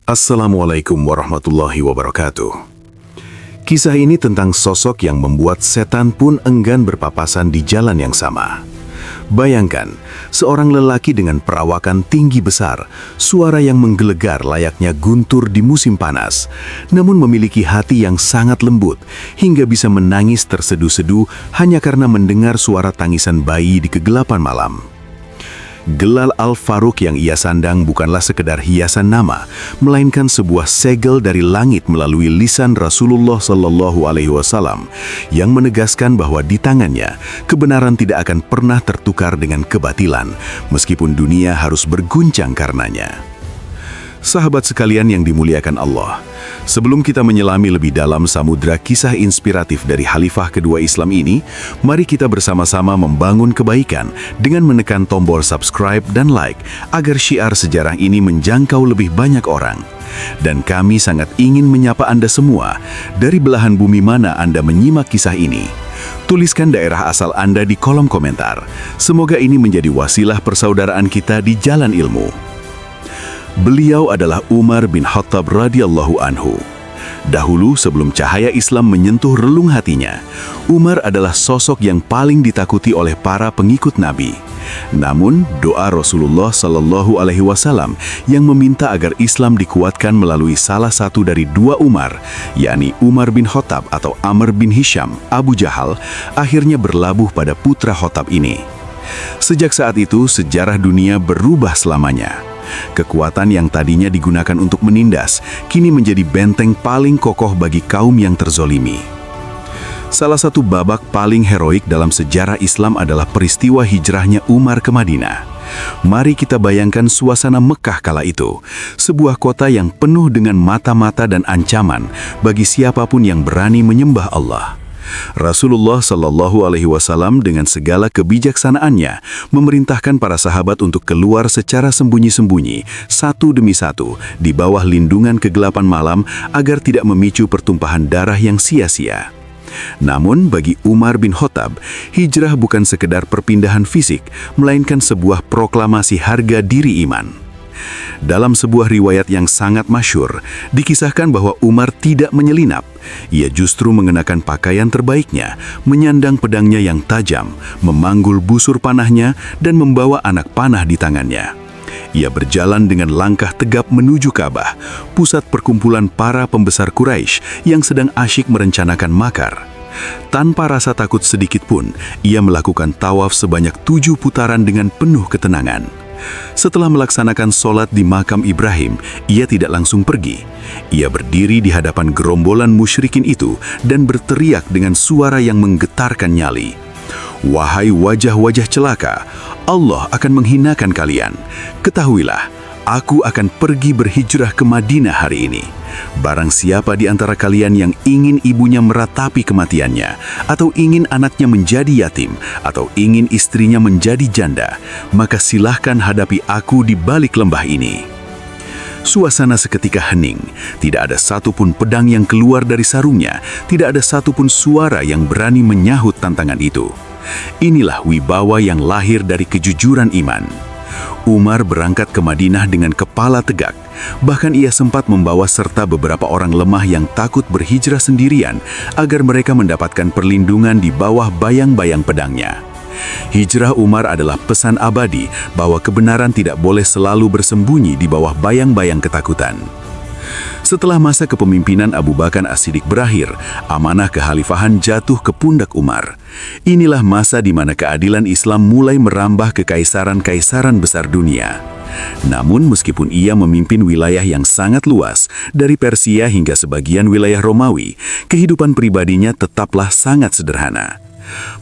Assalamualaikum warahmatullahi wabarakatuh. Kisah ini tentang sosok yang membuat setan pun enggan berpapasan di jalan yang sama. Bayangkan, seorang lelaki dengan perawakan tinggi besar, suara yang menggelegar layaknya guntur di musim panas, namun memiliki hati yang sangat lembut, hingga bisa menangis terseduh-seduh hanya karena mendengar suara tangisan bayi di kegelapan malam. Gelar Al-Faruq yang ia sandang bukanlah sekedar hiasan nama, melainkan sebuah segel dari langit melalui lisan Rasulullah Shallallahu Alaihi Wasallam yang menegaskan bahwa di tangannya kebenaran tidak akan pernah tertukar dengan kebatilan, meskipun dunia harus berguncang karenanya. Sahabat sekalian yang dimuliakan Allah, sebelum kita menyelami lebih dalam samudra kisah inspiratif dari Khalifah kedua Islam ini, mari kita bersama-sama membangun kebaikan dengan menekan tombol subscribe dan like agar syiar sejarah ini menjangkau lebih banyak orang. Dan kami sangat ingin menyapa Anda semua dari belahan bumi mana Anda menyimak kisah ini. Tuliskan daerah asal Anda di kolom komentar. Semoga ini menjadi wasilah persaudaraan kita di jalan ilmu. Beliau adalah Umar bin Khattab radhiyallahu anhu. Dahulu sebelum cahaya Islam menyentuh relung hatinya, Umar adalah sosok yang paling ditakuti oleh para pengikut Nabi. Namun, doa Rasulullah Shallallahu Alaihi Wasallam yang meminta agar Islam dikuatkan melalui salah satu dari dua Umar, yakni Umar bin Khattab atau Amr bin Hisham, Abu Jahal, akhirnya berlabuh pada putra Khattab ini. Sejak saat itu, sejarah dunia berubah selamanya. Kekuatan yang tadinya digunakan untuk menindas, kini menjadi benteng paling kokoh bagi kaum yang terzolimi. Salah satu babak paling heroik dalam sejarah Islam adalah peristiwa hijrahnya Umar ke Madinah. Mari kita bayangkan suasana Mekah kala itu, sebuah kota yang penuh dengan mata-mata dan ancaman bagi siapapun yang berani menyembah Allah. Rasulullah Shallallahu Alaihi Wasallam dengan segala kebijaksanaannya memerintahkan para sahabat untuk keluar secara sembunyi-sembunyi, satu demi satu, di bawah lindungan kegelapan malam agar tidak memicu pertumpahan darah yang sia-sia. Namun bagi Umar bin Khattab, hijrah bukan sekedar perpindahan fisik, melainkan sebuah proklamasi harga diri iman. Dalam sebuah riwayat yang sangat masyhur, dikisahkan bahwa Umar tidak menyelinap. Ia justru mengenakan pakaian terbaiknya, menyandang pedangnya yang tajam, memanggul busur panahnya, dan membawa anak panah di tangannya. Ia berjalan dengan langkah tegap menuju Ka'bah, pusat perkumpulan para pembesar Quraisy yang sedang asyik merencanakan makar. Tanpa rasa takut sedikit pun, ia melakukan tawaf sebanyak 7 putaran dengan penuh ketenangan. Setelah melaksanakan sholat di makam Ibrahim, ia tidak langsung pergi. Ia berdiri di hadapan gerombolan musyrikin itu dan berteriak dengan suara yang menggetarkan nyali. Wahai wajah-wajah celaka, Allah akan menghinakan kalian. Ketahuilah, aku akan pergi berhijrah ke Madinah hari ini. Barang siapa di antara kalian yang ingin ibunya meratapi kematiannya, atau ingin anaknya menjadi yatim, atau ingin istrinya menjadi janda, maka silahkan hadapi aku di balik lembah ini. Suasana seketika hening, tidak ada satupun pedang yang keluar dari sarungnya, tidak ada satupun suara yang berani menyahut tantangan itu. Inilah wibawa yang lahir dari kejujuran iman. Umar berangkat ke Madinah dengan kepala tegak. Bahkan ia sempat membawa serta beberapa orang lemah yang takut berhijrah sendirian agar mereka mendapatkan perlindungan di bawah bayang-bayang pedangnya. Hijrah Umar adalah pesan abadi bahwa kebenaran tidak boleh selalu bersembunyi di bawah bayang-bayang ketakutan. Setelah masa kepemimpinan Abu Bakar As-Siddiq berakhir, amanah kekhalifahan jatuh ke pundak Umar. Inilah masa di mana keadilan Islam mulai merambah ke kaisaran-kaisaran besar dunia. Namun meskipun ia memimpin wilayah yang sangat luas, dari Persia hingga sebagian wilayah Romawi, kehidupan pribadinya tetaplah sangat sederhana.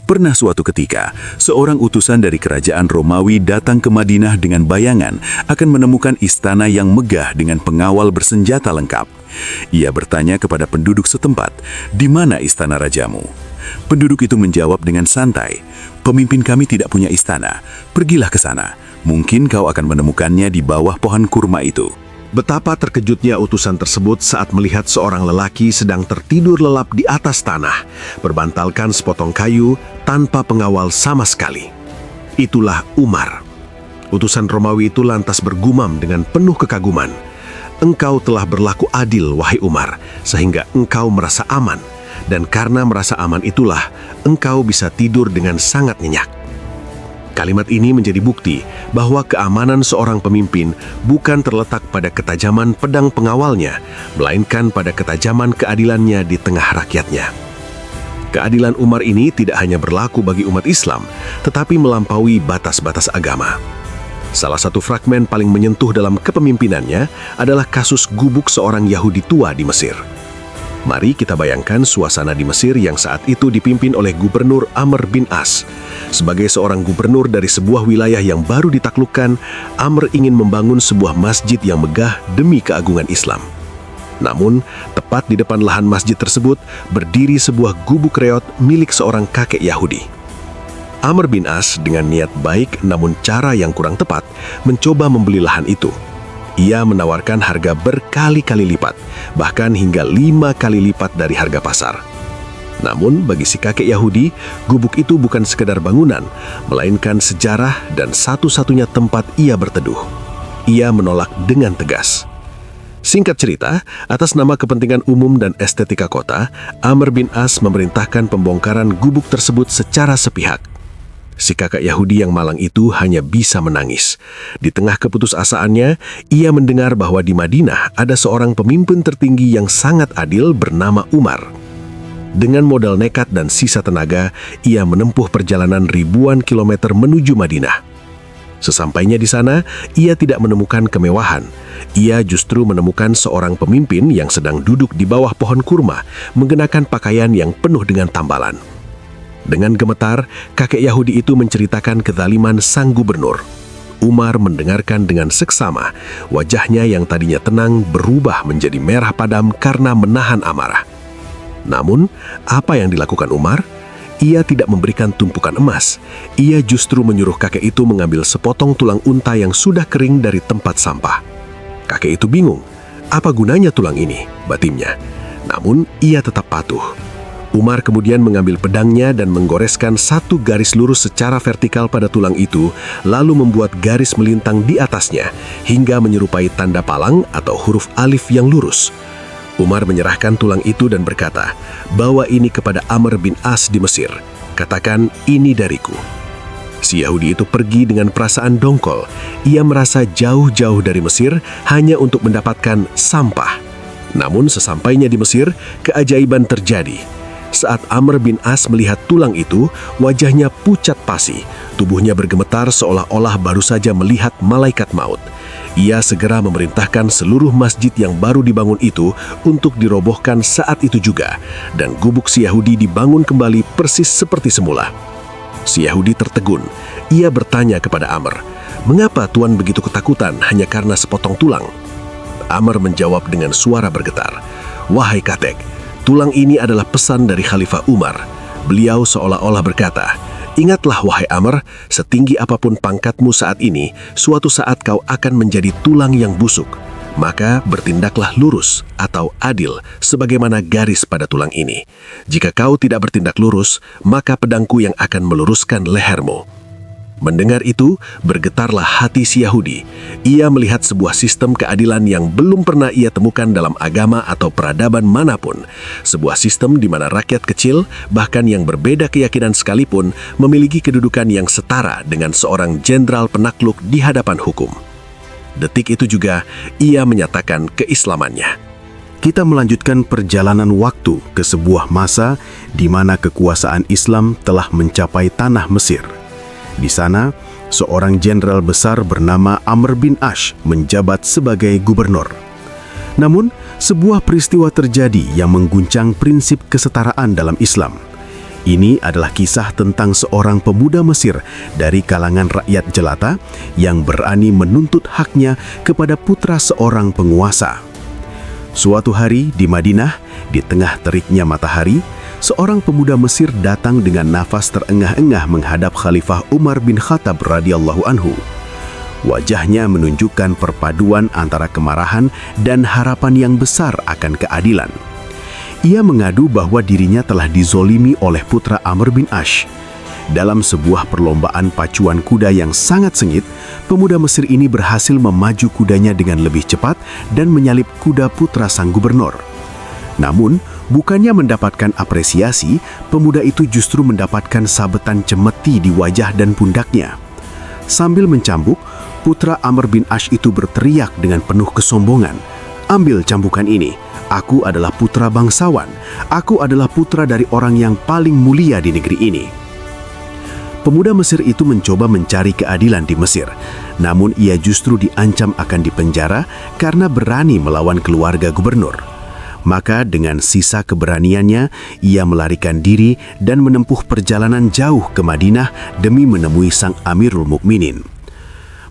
Pernah suatu ketika, seorang utusan dari kerajaan Romawi datang ke Madinah dengan bayangan akan menemukan istana yang megah dengan pengawal bersenjata lengkap. Ia bertanya kepada penduduk setempat, "Di mana istana rajamu?" Penduduk itu menjawab dengan santai, "Pemimpin kami tidak punya istana. Pergilah ke sana. Mungkin kau akan menemukannya di bawah pohon kurma itu." Betapa terkejutnya utusan tersebut saat melihat seorang lelaki sedang tertidur lelap di atas tanah, berbantalkan sepotong kayu tanpa pengawal sama sekali. Itulah Umar. Utusan Romawi itu lantas bergumam dengan penuh kekaguman, Engkau telah berlaku adil, wahai Umar, sehingga engkau merasa aman. Dan karena merasa aman itulah, engkau bisa tidur dengan sangat nyenyak. Kalimat ini menjadi bukti bahwa keamanan seorang pemimpin bukan terletak pada ketajaman pedang pengawalnya, melainkan pada ketajaman keadilannya di tengah rakyatnya. Keadilan Umar ini tidak hanya berlaku bagi umat Islam, tetapi melampaui batas-batas agama. Salah satu fragmen paling menyentuh dalam kepemimpinannya adalah kasus gubuk seorang Yahudi tua di Mesir. Mari kita bayangkan suasana di Mesir yang saat itu dipimpin oleh Gubernur Amr bin As. Sebagai seorang gubernur dari sebuah wilayah yang baru ditaklukkan, Amr ingin membangun sebuah masjid yang megah demi keagungan Islam. Namun, tepat di depan lahan masjid tersebut berdiri sebuah gubuk reot milik seorang kakek Yahudi. Amr bin As dengan niat baik namun cara yang kurang tepat mencoba membeli lahan itu. Ia menawarkan harga berkali-kali lipat, bahkan hingga 5 kali lipat dari harga pasar. Namun bagi si kakek Yahudi, gubuk itu bukan sekedar bangunan, melainkan sejarah dan satu-satunya tempat ia berteduh. Ia menolak dengan tegas. Singkat cerita, atas nama kepentingan umum dan estetika kota, Amr bin As memerintahkan pembongkaran gubuk tersebut secara sepihak. Si kakak Yahudi yang malang itu hanya bisa menangis. Di tengah keputusasaannya, ia mendengar bahwa di Madinah ada seorang pemimpin tertinggi yang sangat adil bernama Umar. Dengan modal nekat dan sisa tenaga, ia menempuh perjalanan ribuan kilometer menuju Madinah. Sesampainya di sana, ia tidak menemukan kemewahan. Ia justru menemukan seorang pemimpin yang sedang duduk di bawah pohon kurma, mengenakan pakaian yang penuh dengan tambalan. Dengan gemetar, kakek Yahudi itu menceritakan kezaliman sang gubernur. Umar mendengarkan dengan seksama. Wajahnya yang tadinya tenang berubah menjadi merah padam karena menahan amarah. Namun, apa yang dilakukan Umar? Ia tidak memberikan tumpukan emas. Ia justru menyuruh kakek itu mengambil sepotong tulang unta yang sudah kering dari tempat sampah. Kakek itu bingung. Apa gunanya tulang ini? Batimnya. Namun, ia tetap patuh. Umar kemudian mengambil pedangnya dan menggoreskan satu garis lurus secara vertikal pada tulang itu, lalu membuat garis melintang di atasnya, hingga menyerupai tanda palang atau huruf alif yang lurus. Umar menyerahkan tulang itu dan berkata, "Bawa ini kepada Amr bin As di Mesir. Katakan, ini dariku." Si Yahudi itu pergi dengan perasaan dongkol. Ia merasa jauh-jauh dari Mesir hanya untuk mendapatkan sampah. Namun sesampainya di Mesir, keajaiban terjadi. Saat Amr bin As melihat tulang itu, wajahnya pucat pasi. Tubuhnya bergemetar seolah-olah baru saja melihat malaikat maut. Ia segera memerintahkan seluruh masjid yang baru dibangun itu untuk dirobohkan saat itu juga, dan gubuk si Yahudi dibangun kembali persis seperti semula. Si Yahudi tertegun. Ia bertanya kepada Amr, "Mengapa Tuan begitu ketakutan hanya karena sepotong tulang?" Amr menjawab dengan suara bergetar, "Wahai kakek, tulang ini adalah pesan dari Khalifah Umar." Beliau seolah-olah berkata, "Ingatlah wahai Amr, setinggi apapun pangkatmu saat ini, suatu saat kau akan menjadi tulang yang busuk. Maka bertindaklah lurus atau adil sebagaimana garis pada tulang ini. Jika kau tidak bertindak lurus, maka pedangku yang akan meluruskan lehermu." Mendengar itu, bergetarlah hati si Yahudi. Ia melihat sebuah sistem keadilan yang belum pernah ia temukan dalam agama atau peradaban manapun. Sebuah sistem di mana rakyat kecil, bahkan yang berbeda keyakinan sekalipun, memiliki kedudukan yang setara dengan seorang jenderal penakluk di hadapan hukum. Detik itu juga, ia menyatakan keislamannya. Kita melanjutkan perjalanan waktu ke sebuah masa di mana kekuasaan Islam telah mencapai tanah Mesir. Di sana, seorang jenderal besar bernama Amr bin As menjabat sebagai gubernur. Namun, sebuah peristiwa terjadi yang mengguncang prinsip kesetaraan dalam Islam. Ini adalah kisah tentang seorang pemuda Mesir dari kalangan rakyat jelata yang berani menuntut haknya kepada putra seorang penguasa. Suatu hari di Madinah, di tengah teriknya matahari, seorang pemuda Mesir datang dengan nafas terengah-engah menghadap Khalifah Umar bin Khattab radhiyallahu anhu. Wajahnya menunjukkan perpaduan antara kemarahan dan harapan yang besar akan keadilan. Ia mengadu bahwa dirinya telah dizolimi oleh putra Amr bin As. Dalam sebuah perlombaan pacuan kuda yang sangat sengit, pemuda Mesir ini berhasil memaju kudanya dengan lebih cepat dan menyalip kuda putra sang gubernur. Namun, bukannya mendapatkan apresiasi, pemuda itu justru mendapatkan sabetan cemeti di wajah dan pundaknya. Sambil mencambuk, putra Amr bin Ash itu berteriak dengan penuh kesombongan, "Ambil cambukan ini, aku adalah putra bangsawan, aku adalah putra dari orang yang paling mulia di negeri ini." Pemuda Mesir itu mencoba mencari keadilan di Mesir, namun ia justru diancam akan dipenjara karena berani melawan keluarga gubernur. Maka dengan sisa keberaniannya, ia melarikan diri dan menempuh perjalanan jauh ke Madinah demi menemui sang Amirul Mukminin.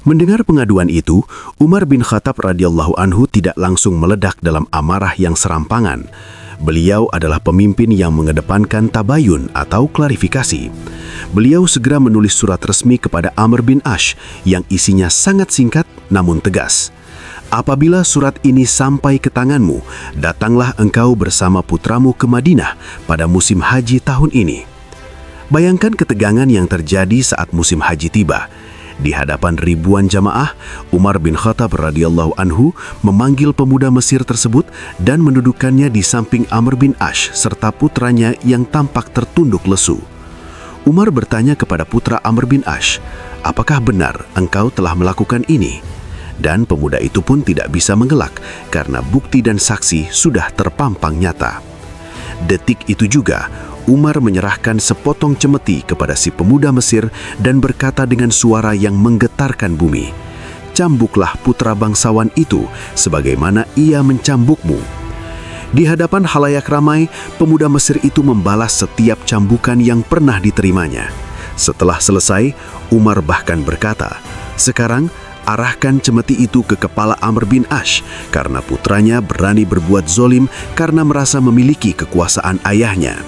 Mendengar pengaduan itu, Umar bin Khattab radhiyallahu anhu tidak langsung meledak dalam amarah yang serampangan. Beliau adalah pemimpin yang mengedepankan tabayun atau klarifikasi. Beliau segera menulis surat resmi kepada Amr bin Ash yang isinya sangat singkat namun tegas. "Apabila surat ini sampai ke tanganmu, datanglah engkau bersama putramu ke Madinah pada musim haji tahun ini." Bayangkan ketegangan yang terjadi saat musim haji tiba. Di hadapan ribuan jamaah, Umar bin Khattab radhiyallahu anhu memanggil pemuda Mesir tersebut dan mendudukkannya di samping Amr bin Ash serta putranya yang tampak tertunduk lesu. Umar bertanya kepada putra Amr bin Ash, "Apakah benar engkau telah melakukan ini?" Dan pemuda itu pun tidak bisa mengelak karena bukti dan saksi sudah terpampang nyata. Detik itu juga, Umar menyerahkan sepotong cemeti kepada si pemuda Mesir dan berkata dengan suara yang menggetarkan bumi, "Cambuklah putra bangsawan itu sebagaimana ia mencambukmu." Di hadapan halayak ramai, pemuda Mesir itu membalas setiap cambukan yang pernah diterimanya. Setelah selesai, Umar bahkan berkata, "Sekarang, arahkan cemeti itu ke kepala Amr bin Ash karena putranya berani berbuat zolim karena merasa memiliki kekuasaan ayahnya."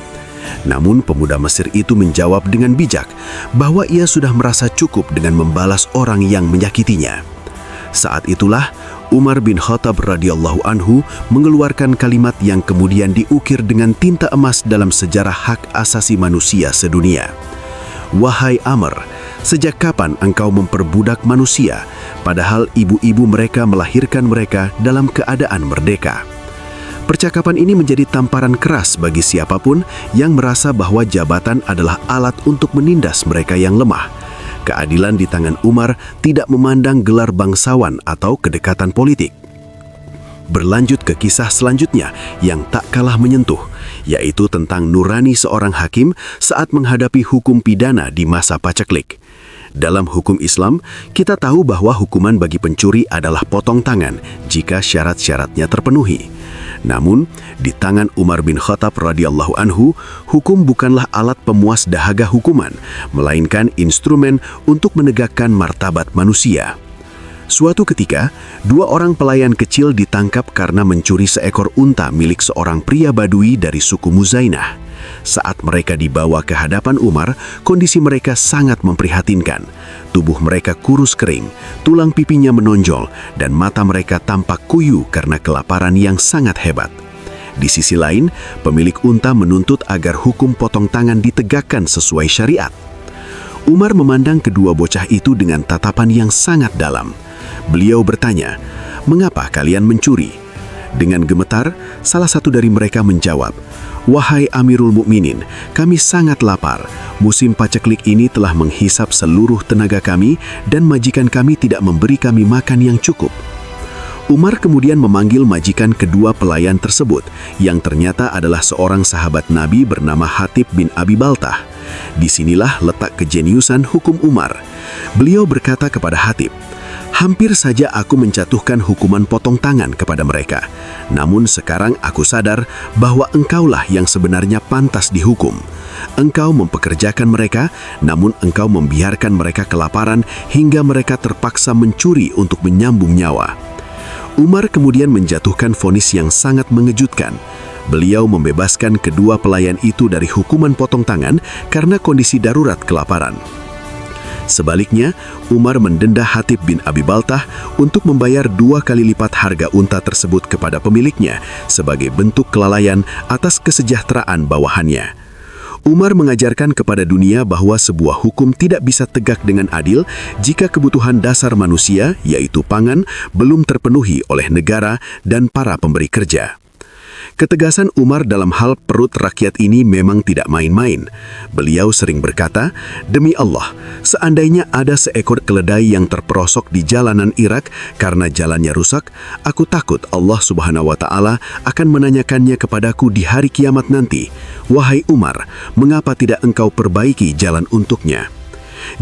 Namun pemuda Mesir itu menjawab dengan bijak bahwa ia sudah merasa cukup dengan membalas orang yang menyakitinya. Saat itulah Umar bin Khattab radhiyallahu anhu mengeluarkan kalimat yang kemudian diukir dengan tinta emas dalam sejarah hak asasi manusia sedunia. "Wahai Amr, sejak kapan engkau memperbudak manusia, padahal ibu-ibu mereka melahirkan mereka dalam keadaan merdeka?" Percakapan ini menjadi tamparan keras bagi siapapun yang merasa bahwa jabatan adalah alat untuk menindas mereka yang lemah. Keadilan di tangan Umar tidak memandang gelar bangsawan atau kedekatan politik. Berlanjut ke kisah selanjutnya yang tak kalah menyentuh, yaitu tentang nurani seorang hakim saat menghadapi hukum pidana di masa paceklik. Dalam hukum Islam, kita tahu bahwa hukuman bagi pencuri adalah potong tangan jika syarat-syaratnya terpenuhi. Namun, di tangan Umar bin Khattab radhiyallahu anhu, hukum bukanlah alat pemuas dahaga hukuman, melainkan instrumen untuk menegakkan martabat manusia. Suatu ketika, dua orang pelayan kecil ditangkap karena mencuri seekor unta milik seorang pria Badui dari suku Muzainah. Saat mereka dibawa ke hadapan Umar, kondisi mereka sangat memprihatinkan. Tubuh mereka kurus kering, tulang pipinya menonjol, dan mata mereka tampak kuyu karena kelaparan yang sangat hebat. Di sisi lain, pemilik unta menuntut agar hukum potong tangan ditegakkan sesuai syariat. Umar memandang kedua bocah itu dengan tatapan yang sangat dalam. Beliau bertanya, "Mengapa kalian mencuri?" Dengan gemetar, salah satu dari mereka menjawab, "Wahai Amirul Mukminin, kami sangat lapar. Musim paceklik ini telah menghisap seluruh tenaga kami dan majikan kami tidak memberi kami makan yang cukup." Umar kemudian memanggil majikan kedua pelayan tersebut, yang ternyata adalah seorang sahabat Nabi bernama Hatib bin Abi Baltah. Disinilah letak kejeniusan hukum Umar. Beliau berkata kepada Hatib, "Hampir saja aku menjatuhkan hukuman potong tangan kepada mereka. Namun sekarang aku sadar bahwa engkaulah yang sebenarnya pantas dihukum. Engkau mempekerjakan mereka, namun engkau membiarkan mereka kelaparan hingga mereka terpaksa mencuri untuk menyambung nyawa." Umar kemudian menjatuhkan vonis yang sangat mengejutkan. Beliau membebaskan kedua pelayan itu dari hukuman potong tangan karena kondisi darurat kelaparan. Sebaliknya, Umar mendenda Hatib bin Abi Baltah untuk membayar 2 kali lipat harga unta tersebut kepada pemiliknya sebagai bentuk kelalaian atas kesejahteraan bawahannya. Umar mengajarkan kepada dunia bahwa sebuah hukum tidak bisa tegak dengan adil jika kebutuhan dasar manusia, yaitu pangan, belum terpenuhi oleh negara dan para pemberi kerja. Ketegasan Umar dalam hal perut rakyat ini memang tidak main-main. Beliau sering berkata, "Demi Allah, seandainya ada seekor keledai yang terperosok di jalanan Irak karena jalannya rusak, aku takut Allah Subhanahu wa Ta'ala akan menanyakannya kepadaku di hari kiamat nanti, 'Wahai Umar, mengapa tidak engkau perbaiki jalan untuknya?'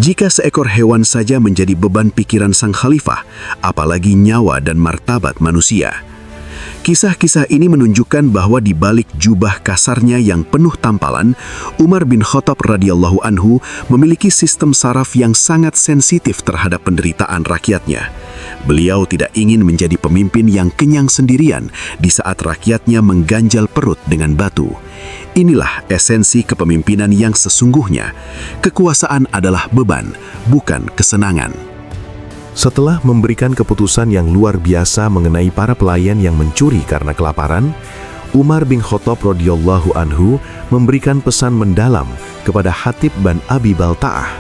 Jika seekor hewan saja menjadi beban pikiran sang khalifah, apalagi nyawa dan martabat manusia." Kisah-kisah ini menunjukkan bahwa di balik jubah kasarnya yang penuh tampalan, Umar bin Khattab radhiyallahu anhu memiliki sistem saraf yang sangat sensitif terhadap penderitaan rakyatnya. Beliau tidak ingin menjadi pemimpin yang kenyang sendirian di saat rakyatnya mengganjal perut dengan batu. Inilah esensi kepemimpinan yang sesungguhnya. Kekuasaan adalah beban, bukan kesenangan. Setelah memberikan keputusan yang luar biasa mengenai para pelayan yang mencuri karena kelaparan, Umar bin Khattab radhiyallahu anhu memberikan pesan mendalam kepada Hatib bin Abi Balta'ah.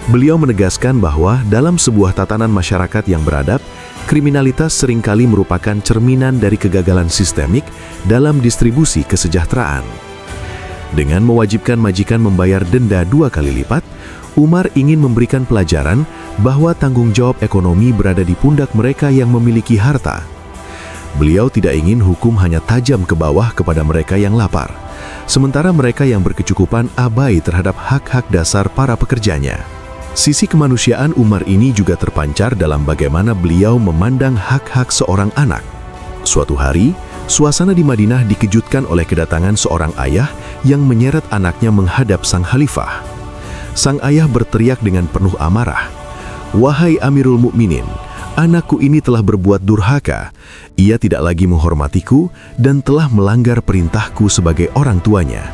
Beliau menegaskan bahwa dalam sebuah tatanan masyarakat yang beradab, kriminalitas seringkali merupakan cerminan dari kegagalan sistemik dalam distribusi kesejahteraan. Dengan mewajibkan majikan membayar denda 2 kali lipat, Umar ingin memberikan pelajaran bahwa tanggung jawab ekonomi berada di pundak mereka yang memiliki harta. Beliau tidak ingin hukum hanya tajam ke bawah kepada mereka yang lapar, sementara mereka yang berkecukupan abai terhadap hak-hak dasar para pekerjanya. Sisi kemanusiaan Umar ini juga terpancar dalam bagaimana beliau memandang hak-hak seorang anak. Suatu hari, suasana di Madinah dikejutkan oleh kedatangan seorang ayah yang menyeret anaknya menghadap sang khalifah. Sang ayah berteriak dengan penuh amarah, "Wahai Amirul Mukminin, anakku ini telah berbuat durhaka. Ia tidak lagi menghormatiku dan telah melanggar perintahku sebagai orang tuanya."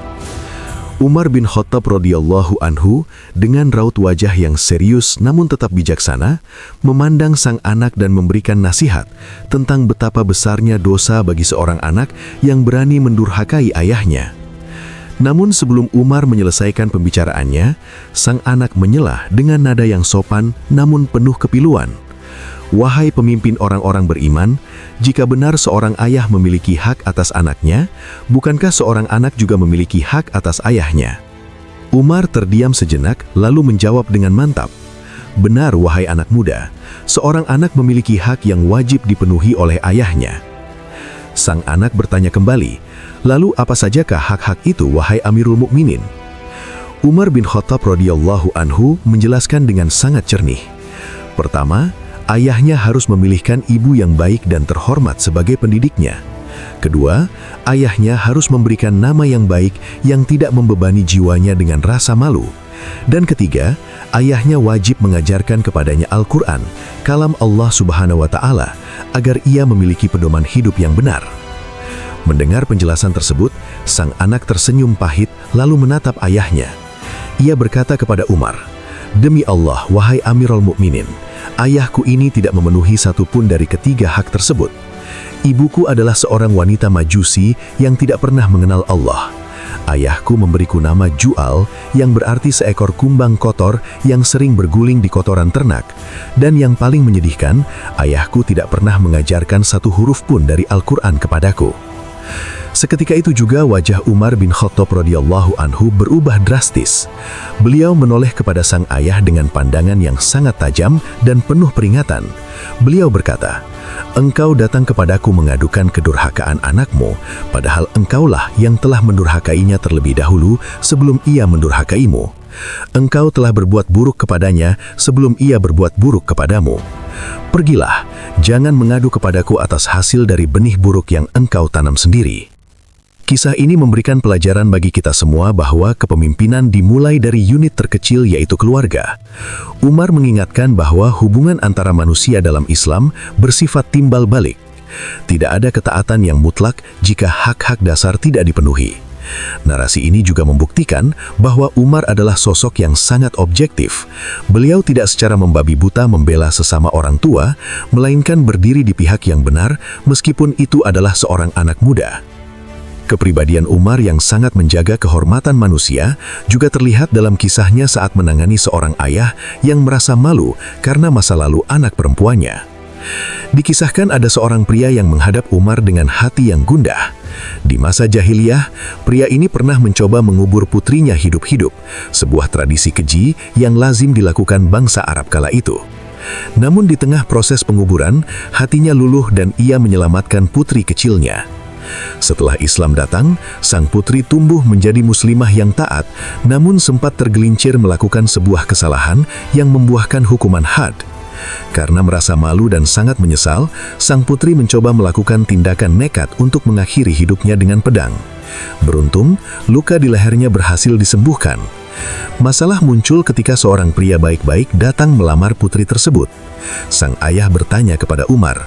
Umar bin Khattab radhiyallahu anhu dengan raut wajah yang serius namun tetap bijaksana, memandang sang anak dan memberikan nasihat tentang betapa besarnya dosa bagi seorang anak yang berani mendurhakai ayahnya. Namun sebelum Umar menyelesaikan pembicaraannya, sang anak menyela dengan nada yang sopan namun penuh kepiluan. "Wahai pemimpin orang-orang beriman, jika benar seorang ayah memiliki hak atas anaknya, bukankah seorang anak juga memiliki hak atas ayahnya?" Umar terdiam sejenak lalu menjawab dengan mantap, "Benar wahai anak muda, seorang anak memiliki hak yang wajib dipenuhi oleh ayahnya." Sang anak bertanya kembali, "Lalu apa sajakah hak-hak itu wahai Amirul Mukminin?" Umar bin Khattab radhiyallahu anhu menjelaskan dengan sangat jernih. Pertama, ayahnya harus memilihkan ibu yang baik dan terhormat sebagai pendidiknya. Kedua, ayahnya harus memberikan nama yang baik yang tidak membebani jiwanya dengan rasa malu. Dan ketiga, ayahnya wajib mengajarkan kepadanya Al-Quran, kalam Allah Subhanahu wa Ta'ala, agar ia memiliki pedoman hidup yang benar. Mendengar penjelasan tersebut, sang anak tersenyum pahit lalu menatap ayahnya. Ia berkata kepada Umar, "Demi Allah, wahai Amirul Mukminin, ayahku ini tidak memenuhi satupun dari ketiga hak tersebut. Ibuku adalah seorang wanita majusi yang tidak pernah mengenal Allah. Ayahku memberiku nama Ju'al yang berarti seekor kumbang kotor yang sering berguling di kotoran ternak. Dan yang paling menyedihkan, ayahku tidak pernah mengajarkan satu huruf pun dari Al-Quran kepadaku." Seketika itu juga wajah Umar bin Khattab radhiyallahu anhu berubah drastis. Beliau menoleh kepada sang ayah dengan pandangan yang sangat tajam dan penuh peringatan. Beliau berkata, "Engkau datang kepadaku mengadukan kedurhakaan anakmu, padahal engkaulah yang telah mendurhakainya terlebih dahulu sebelum ia mendurhakaimu. Engkau telah berbuat buruk kepadanya sebelum ia berbuat buruk kepadamu. Pergilah, jangan mengadu kepadaku atas hasil dari benih buruk yang engkau tanam sendiri." Kisah ini memberikan pelajaran bagi kita semua bahwa kepemimpinan dimulai dari unit terkecil yaitu keluarga. Umar mengingatkan bahwa hubungan antara manusia dalam Islam bersifat timbal balik. Tidak ada ketaatan yang mutlak jika hak-hak dasar tidak dipenuhi. Narasi ini juga membuktikan bahwa Umar adalah sosok yang sangat objektif. Beliau tidak secara membabi buta membela sesama orang tua, melainkan berdiri di pihak yang benar meskipun itu adalah seorang anak muda. Kepribadian Umar yang sangat menjaga kehormatan manusia juga terlihat dalam kisahnya saat menangani seorang ayah yang merasa malu karena masa lalu anak perempuannya. Dikisahkan ada seorang pria yang menghadap Umar dengan hati yang gundah. Di masa jahiliyah, pria ini pernah mencoba mengubur putrinya hidup-hidup, sebuah tradisi keji yang lazim dilakukan bangsa Arab kala itu. Namun di tengah proses penguburan, hatinya luluh dan ia menyelamatkan putri kecilnya. Setelah Islam datang, sang putri tumbuh menjadi muslimah yang taat, namun sempat tergelincir melakukan sebuah kesalahan yang membuahkan hukuman had. Karena merasa malu dan sangat menyesal, sang putri mencoba melakukan tindakan nekat untuk mengakhiri hidupnya dengan pedang. Beruntung, luka di lehernya berhasil disembuhkan. Masalah muncul ketika seorang pria baik-baik datang melamar putri tersebut. Sang ayah bertanya kepada Umar,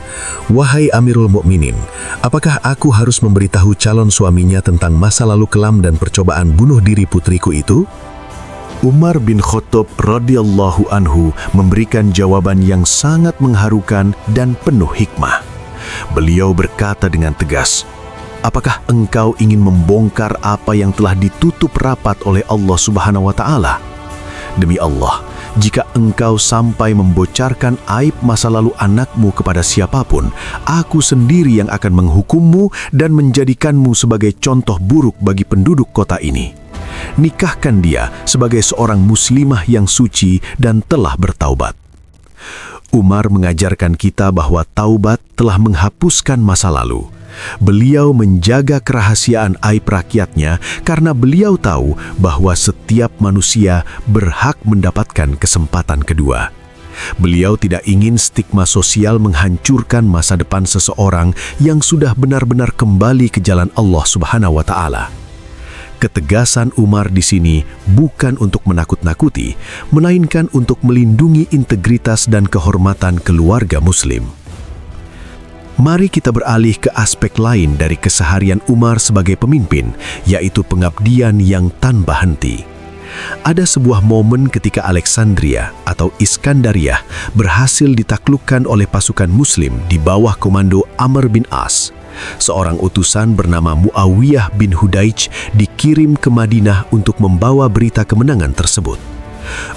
"Wahai Amirul Mukminin, apakah aku harus memberitahu calon suaminya tentang masa lalu kelam dan percobaan bunuh diri putriku itu?" Umar bin Khattab radhiyallahu anhu memberikan jawaban yang sangat mengharukan dan penuh hikmah. Beliau berkata dengan tegas, "Apakah engkau ingin membongkar apa yang telah ditutup rapat oleh Allah Subhanahu wa Ta'ala? Demi Allah, jika engkau sampai membocorkan aib masa lalu anakmu kepada siapapun, aku sendiri yang akan menghukummu dan menjadikanmu sebagai contoh buruk bagi penduduk kota ini. Nikahkan dia sebagai seorang muslimah yang suci dan telah bertaubat." Umar mengajarkan kita bahwa taubat telah menghapuskan masa lalu. Beliau menjaga kerahasiaan aib rakyatnya karena beliau tahu bahwa setiap manusia berhak mendapatkan kesempatan kedua. Beliau tidak ingin stigma sosial menghancurkan masa depan seseorang yang sudah benar-benar kembali ke jalan Allah Subhanahu wa Ta'ala. Ketegasan Umar di sini bukan untuk menakut-nakuti, melainkan untuk melindungi integritas dan kehormatan keluarga Muslim. Mari kita beralih ke aspek lain dari keseharian Umar sebagai pemimpin, yaitu pengabdian yang tanpa henti. Ada sebuah momen ketika Alexandria atau Iskandariah berhasil ditaklukkan oleh pasukan Muslim di bawah komando Amr bin As. Seorang utusan bernama Muawiyah bin Hudaij dikirim ke Madinah untuk membawa berita kemenangan tersebut.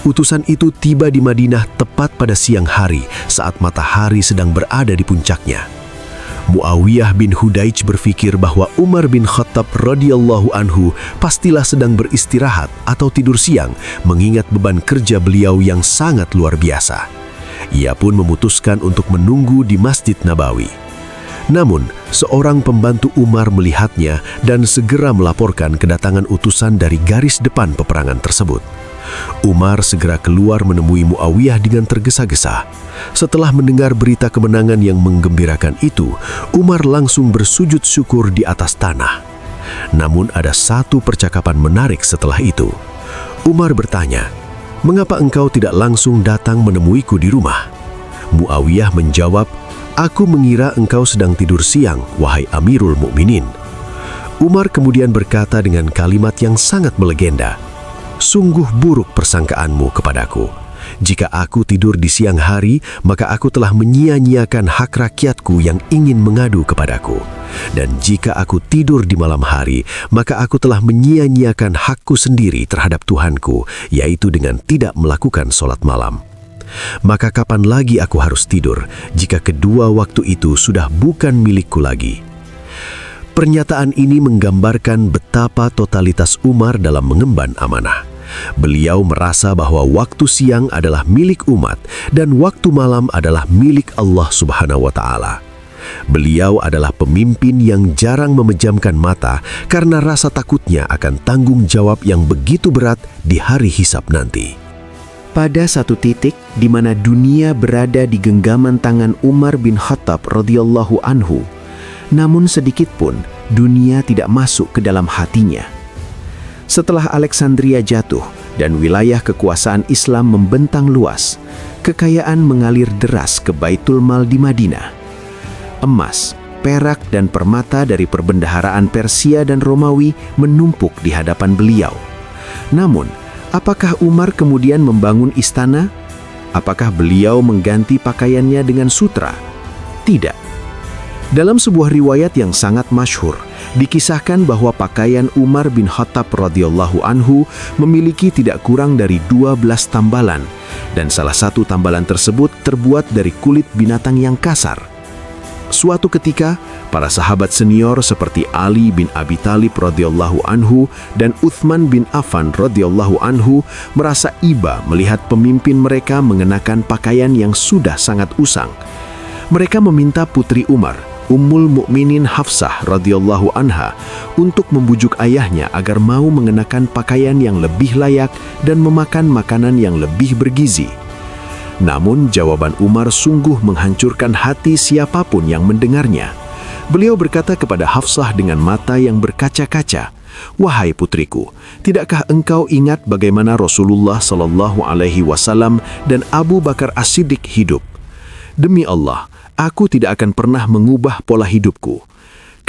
Utusan itu tiba di Madinah tepat pada siang hari saat matahari sedang berada di puncaknya. Muawiyah bin Hudaij berpikir bahwa Umar bin Khattab radhiyallahu anhu pastilah sedang beristirahat atau tidur siang mengingat beban kerja beliau yang sangat luar biasa. Ia pun memutuskan untuk menunggu di Masjid Nabawi. Namun, seorang pembantu Umar melihatnya dan segera melaporkan kedatangan utusan dari garis depan peperangan tersebut. Umar segera keluar menemui Muawiyah dengan tergesa-gesa. Setelah mendengar berita kemenangan yang menggembirakan itu, Umar langsung bersujud syukur di atas tanah. Namun ada satu percakapan menarik setelah itu. Umar bertanya, "Mengapa engkau tidak langsung datang menemuiku di rumah?" Muawiyah menjawab, "Aku mengira engkau sedang tidur siang, wahai Amirul Mukminin." Umar kemudian berkata dengan kalimat yang sangat melegenda, "Sungguh buruk persangkaanmu kepadaku. Jika aku tidur di siang hari, maka aku telah menyia-nyiakan hak rakyatku yang ingin mengadu kepadaku. Dan jika aku tidur di malam hari, maka aku telah menyia-nyiakan hakku sendiri terhadap Tuhanku, yaitu dengan tidak melakukan sholat malam. Maka kapan lagi aku harus tidur, jika kedua waktu itu sudah bukan milikku lagi?" Pernyataan ini menggambarkan betapa totalitas Umar dalam mengemban amanah. Beliau merasa bahwa waktu siang adalah milik umat dan waktu malam adalah milik Allah Subhanahu wa Ta'ala. Beliau adalah pemimpin yang jarang memejamkan mata karena rasa takutnya akan tanggung jawab yang begitu berat di hari hisab nanti. Pada satu titik di mana dunia berada di genggaman tangan Umar bin Khattab radhiyallahu anhu, namun sedikit pun dunia tidak masuk ke dalam hatinya. Setelah Alexandria jatuh dan wilayah kekuasaan Islam membentang luas, kekayaan mengalir deras ke Baitul Mal di Madinah. Emas, perak, dan permata dari perbendaharaan Persia dan Romawi menumpuk di hadapan beliau. Namun, apakah Umar kemudian membangun istana? Apakah beliau mengganti pakaiannya dengan sutra? Tidak. Dalam sebuah riwayat yang sangat masyhur, Dikisahkan bahwa pakaian Umar bin Khattab radhiyallahu anhu memiliki tidak kurang dari 12 tambalan, dan salah satu tambalan tersebut terbuat dari kulit binatang yang kasar. Suatu ketika, para sahabat senior seperti Ali bin Abi Thalib radhiyallahu anhu dan Uthman bin Affan radhiyallahu anhu merasa iba melihat pemimpin mereka mengenakan pakaian yang sudah sangat usang. Mereka meminta putri Umar, Ummul Mukminin Hafsah radhiyallahu anha, untuk membujuk ayahnya agar mau mengenakan pakaian yang lebih layak dan memakan makanan yang lebih bergizi. Namun jawaban Umar sungguh menghancurkan hati siapapun yang mendengarnya. Beliau berkata kepada Hafsah dengan mata yang berkaca-kaca, "Wahai putriku, tidakkah engkau ingat bagaimana Rasulullah Shallallahu Alaihi Wasallam dan Abu Bakar As-Siddiq hidup? Demi Allah, aku tidak akan pernah mengubah pola hidupku.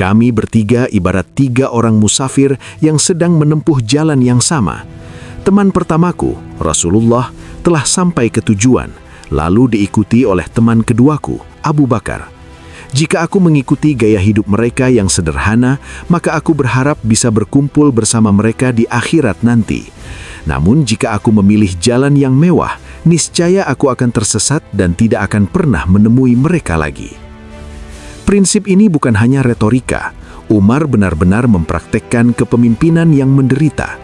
Kami bertiga ibarat 3 orang musafir yang sedang menempuh jalan yang sama. Teman pertamaku, Rasulullah, telah sampai ke tujuan, lalu diikuti oleh teman keduaku, Abu Bakar. Jika aku mengikuti gaya hidup mereka yang sederhana, maka aku berharap bisa berkumpul bersama mereka di akhirat nanti. Namun jika aku memilih jalan yang mewah, niscaya aku akan tersesat dan tidak akan pernah menemui mereka lagi." Prinsip ini bukan hanya retorika. Umar benar-benar mempraktekkan kepemimpinan yang menderita.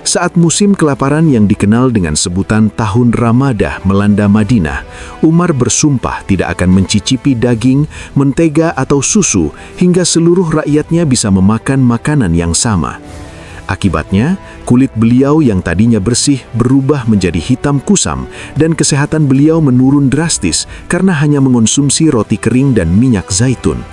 Saat musim kelaparan yang dikenal dengan sebutan Tahun Ramadah melanda Madinah, Umar bersumpah tidak akan mencicipi daging, mentega atau susu hingga seluruh rakyatnya bisa memakan makanan yang sama. Akibatnya, kulit beliau yang tadinya bersih berubah menjadi hitam kusam dan kesehatan beliau menurun drastis karena hanya mengonsumsi roti kering dan minyak zaitun.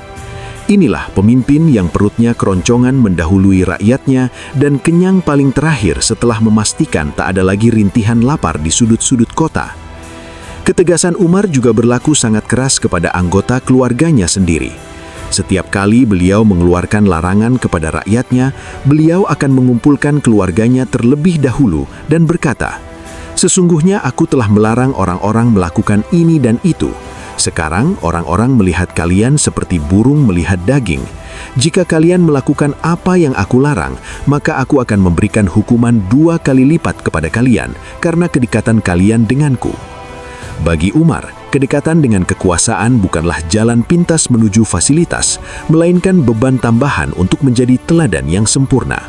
Inilah pemimpin yang perutnya keroncongan mendahului rakyatnya dan kenyang paling terakhir setelah memastikan tak ada lagi rintihan lapar di sudut-sudut kota. Ketegasan Umar juga berlaku sangat keras kepada anggota keluarganya sendiri. Setiap kali beliau mengeluarkan larangan kepada rakyatnya, beliau akan mengumpulkan keluarganya terlebih dahulu dan berkata, "Sesungguhnya aku telah melarang orang-orang melakukan ini dan itu. Sekarang orang-orang melihat kalian seperti burung melihat daging. Jika kalian melakukan apa yang aku larang, maka aku akan memberikan hukuman 2 kali lipat kepada kalian karena kedekatan kalian denganku." Bagi Umar, kedekatan dengan kekuasaan bukanlah jalan pintas menuju fasilitas, melainkan beban tambahan untuk menjadi teladan yang sempurna.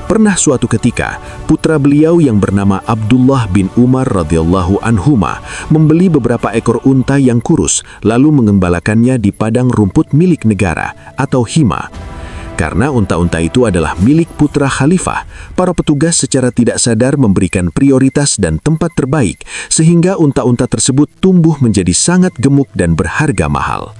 Pernah suatu ketika, putra beliau yang bernama Abdullah bin Umar radhiyallahu anhuma membeli beberapa ekor unta yang kurus, lalu mengembalakannya di padang rumput milik negara atau hima. Karena unta-unta itu adalah milik putra khalifah, para petugas secara tidak sadar memberikan prioritas dan tempat terbaik, sehingga unta-unta tersebut tumbuh menjadi sangat gemuk dan berharga mahal.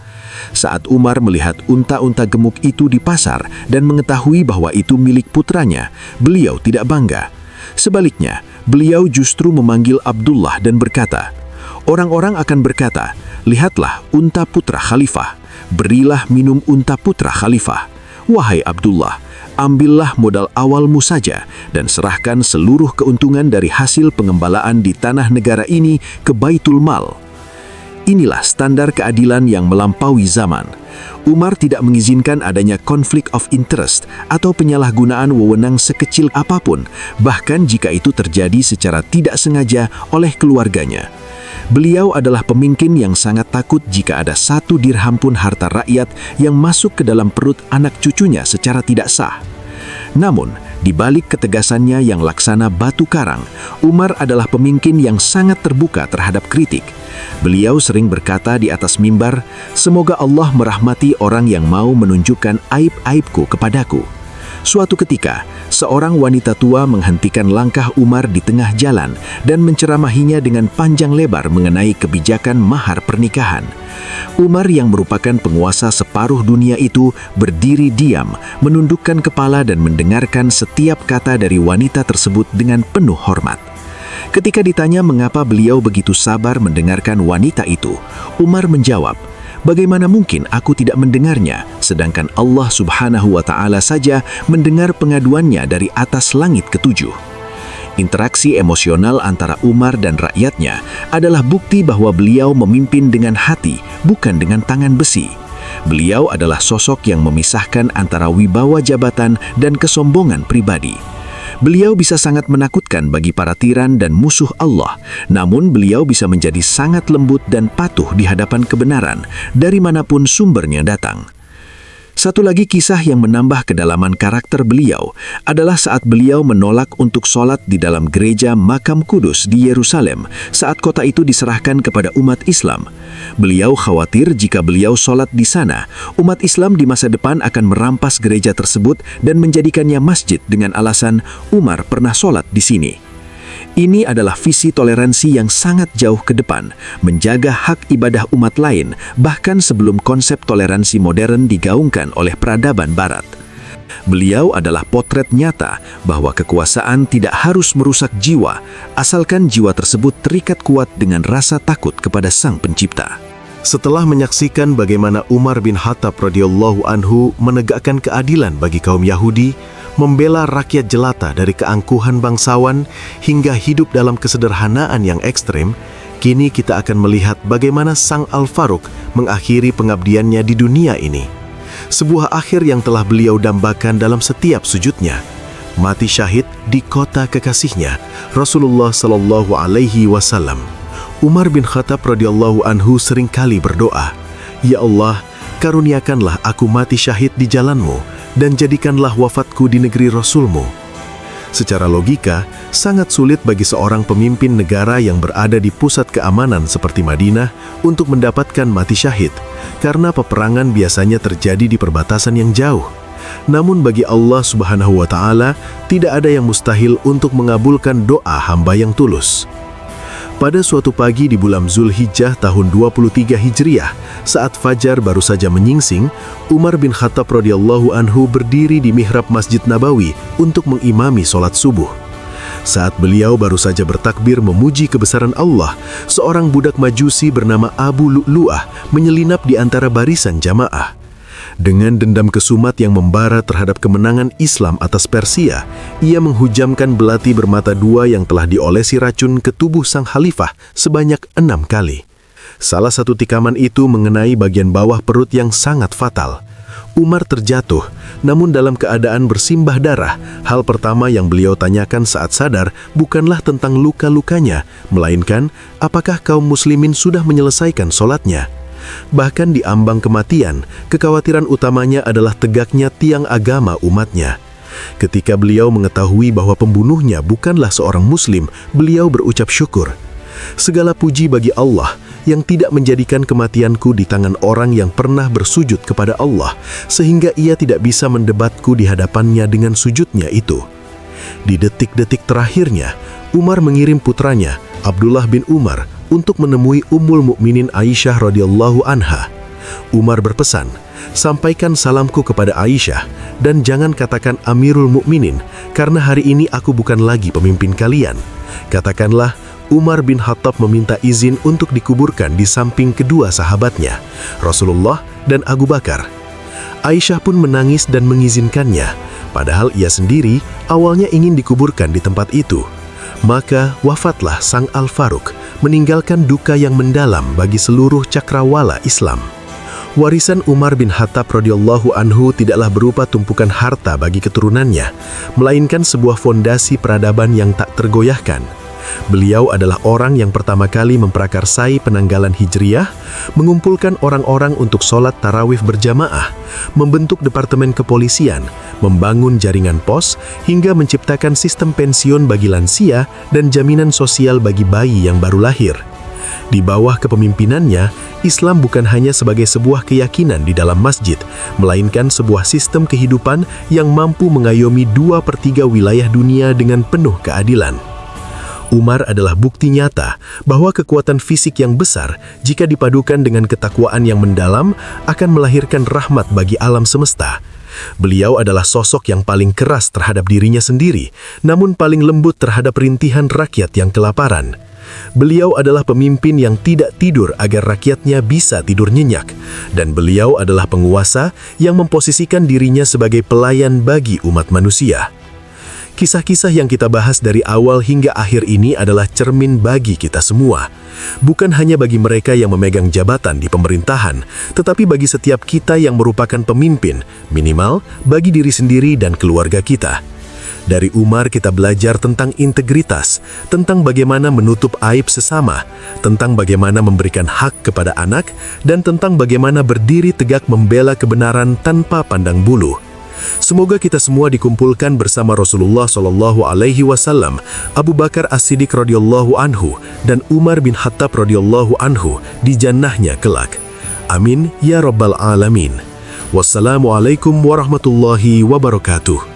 Saat Umar melihat unta-unta gemuk itu di pasar dan mengetahui bahwa itu milik putranya, beliau tidak bangga. Sebaliknya, beliau justru memanggil Abdullah dan berkata, "Orang-orang akan berkata, 'Lihatlah unta putra khalifah, berilah minum unta putra khalifah.' Wahai Abdullah, ambillah modal awalmu saja dan serahkan seluruh keuntungan dari hasil pengembalaan di tanah negara ini ke Baitul Mal." Inilah standar keadilan yang melampaui zaman. Umar tidak mengizinkan adanya konflik of interest atau penyalahgunaan wewenang sekecil apapun, bahkan jika itu terjadi secara tidak sengaja oleh keluarganya. Beliau adalah pemimpin yang sangat takut jika ada 1 dirham pun harta rakyat yang masuk ke dalam perut anak cucunya secara tidak sah. Namun, di balik ketegasannya yang laksana batu karang, Umar adalah pemimpin yang sangat terbuka terhadap kritik. Beliau sering berkata di atas mimbar, "Semoga Allah merahmati orang yang mau menunjukkan aib-aibku kepadaku." Suatu ketika, seorang wanita tua menghentikan langkah Umar di tengah jalan dan menceramahinya dengan panjang lebar mengenai kebijakan mahar pernikahan. Umar yang merupakan penguasa separuh dunia itu berdiri diam, menundukkan kepala dan mendengarkan setiap kata dari wanita tersebut dengan penuh hormat. Ketika ditanya mengapa beliau begitu sabar mendengarkan wanita itu, Umar menjawab, "Bagaimana mungkin aku tidak mendengarnya, sedangkan Allah Subhanahu wa Ta'ala saja mendengar pengaduannya dari atas langit ke-7. Interaksi emosional antara Umar dan rakyatnya adalah bukti bahwa beliau memimpin dengan hati, bukan dengan tangan besi. Beliau adalah sosok yang memisahkan antara wibawa jabatan dan kesombongan pribadi. Beliau bisa sangat menakutkan bagi para tiran dan musuh Allah, namun beliau bisa menjadi sangat lembut dan patuh di hadapan kebenaran dari manapun sumbernya datang. Satu lagi kisah yang menambah kedalaman karakter beliau adalah saat beliau menolak untuk sholat di dalam gereja Makam Kudus di Yerusalem saat kota itu diserahkan kepada umat Islam. Beliau khawatir jika beliau sholat di sana, umat Islam di masa depan akan merampas gereja tersebut dan menjadikannya masjid dengan alasan Umar pernah sholat di sini. Ini adalah visi toleransi yang sangat jauh ke depan, menjaga hak ibadah umat lain, bahkan sebelum konsep toleransi modern digaungkan oleh peradaban Barat. Beliau adalah potret nyata bahwa kekuasaan tidak harus merusak jiwa, asalkan jiwa tersebut terikat kuat dengan rasa takut kepada Sang Pencipta. Setelah menyaksikan bagaimana Umar bin Khattab radhiyallahu anhu menegakkan keadilan bagi kaum Yahudi, membela rakyat jelata dari keangkuhan bangsawan hingga hidup dalam kesederhanaan yang ekstrem, kini kita akan melihat bagaimana Sang Al-Faruq mengakhiri pengabdiannya di dunia ini. Sebuah akhir yang telah beliau dambakan dalam setiap sujudnya. Mati syahid di kota kekasihnya, Rasulullah Sallallahu Alaihi Wasallam. Umar bin Khattab radhiyallahu anhu seringkali berdoa, "Ya Allah, karuniakanlah aku mati syahid di jalanmu, dan jadikanlah wafatku di negeri Rasul-Mu." Secara logika, sangat sulit bagi seorang pemimpin negara yang berada di pusat keamanan seperti Madinah untuk mendapatkan mati syahid, karena peperangan biasanya terjadi di perbatasan yang jauh. Namun bagi Allah Subhanahu wa Ta'ala, tidak ada yang mustahil untuk mengabulkan doa hamba yang tulus. Pada suatu pagi di bulan Zulhijjah tahun 23 Hijriah, saat fajar baru saja menyingsing, Umar bin Khattab radhiyallahu anhu berdiri di mihrab Masjid Nabawi untuk mengimami sholat subuh. Saat beliau baru saja bertakbir memuji kebesaran Allah, seorang budak Majusi bernama Abu Lu'lu'ah menyelinap di antara barisan jamaah. Dengan dendam kesumat yang membara terhadap kemenangan Islam atas Persia, ia menghujamkan belati bermata dua yang telah diolesi racun ke tubuh sang khalifah sebanyak 6 kali. Salah satu tikaman itu mengenai bagian bawah perut yang sangat fatal. Umar terjatuh, namun dalam keadaan bersimbah darah. Hal pertama yang beliau tanyakan saat sadar bukanlah tentang luka-lukanya, melainkan apakah kaum muslimin sudah menyelesaikan sholatnya. Bahkan di ambang kematian, kekhawatiran utamanya adalah tegaknya tiang agama umatnya. Ketika beliau mengetahui bahwa pembunuhnya bukanlah seorang muslim, beliau berucap syukur. Segala puji bagi Allah yang tidak menjadikan kematianku di tangan orang yang pernah bersujud kepada Allah, sehingga ia tidak bisa mendebatku di hadapannya dengan sujudnya itu. Di detik-detik terakhirnya, Umar mengirim putranya, Abdullah bin Umar, untuk menemui Ummul Mukminin Aisyah radhiyallahu anha. Umar berpesan, "Sampaikan salamku kepada Aisyah dan jangan katakan Amirul Mukminin, karena hari ini aku bukan lagi pemimpin kalian. Katakanlah Umar bin Khattab meminta izin untuk dikuburkan di samping kedua sahabatnya, Rasulullah dan Abu Bakar." Aisyah pun menangis dan mengizinkannya, padahal ia sendiri awalnya ingin dikuburkan di tempat itu. Maka wafatlah Sang Al-Faruq, meninggalkan duka yang mendalam bagi seluruh cakrawala Islam. Warisan Umar bin Khattab radhiyallahu anhu tidaklah berupa tumpukan harta bagi keturunannya, melainkan sebuah fondasi peradaban yang tak tergoyahkan. Beliau adalah orang yang pertama kali memprakarsai penanggalan Hijriyah, mengumpulkan orang-orang untuk sholat tarawih berjamaah, membentuk departemen kepolisian, membangun jaringan pos, hingga menciptakan sistem pensiun bagi lansia dan jaminan sosial bagi bayi yang baru lahir. Di bawah kepemimpinannya, Islam bukan hanya sebagai sebuah keyakinan di dalam masjid, melainkan sebuah sistem kehidupan yang mampu mengayomi 2/3 wilayah dunia dengan penuh keadilan. Umar adalah bukti nyata bahwa kekuatan fisik yang besar, jika dipadukan dengan ketakwaan yang mendalam, akan melahirkan rahmat bagi alam semesta. Beliau adalah sosok yang paling keras terhadap dirinya sendiri, namun paling lembut terhadap rintihan rakyat yang kelaparan. Beliau adalah pemimpin yang tidak tidur agar rakyatnya bisa tidur nyenyak, dan beliau adalah penguasa yang memposisikan dirinya sebagai pelayan bagi umat manusia. Kisah-kisah yang kita bahas dari awal hingga akhir ini adalah cermin bagi kita semua. Bukan hanya bagi mereka yang memegang jabatan di pemerintahan, tetapi bagi setiap kita yang merupakan pemimpin, minimal bagi diri sendiri dan keluarga kita. Dari Umar kita belajar tentang integritas, tentang bagaimana menutup aib sesama, tentang bagaimana memberikan hak kepada anak, dan tentang bagaimana berdiri tegak membela kebenaran tanpa pandang bulu. Semoga kita semua dikumpulkan bersama Rasulullah SAW, Abu Bakar As-Siddiq radhiyallahu anhu, dan Umar bin Khattab radhiyallahu anhu di jannahnya kelak. Amin ya rabbal alamin. Wassalamualaikum warahmatullahi wabarakatuh.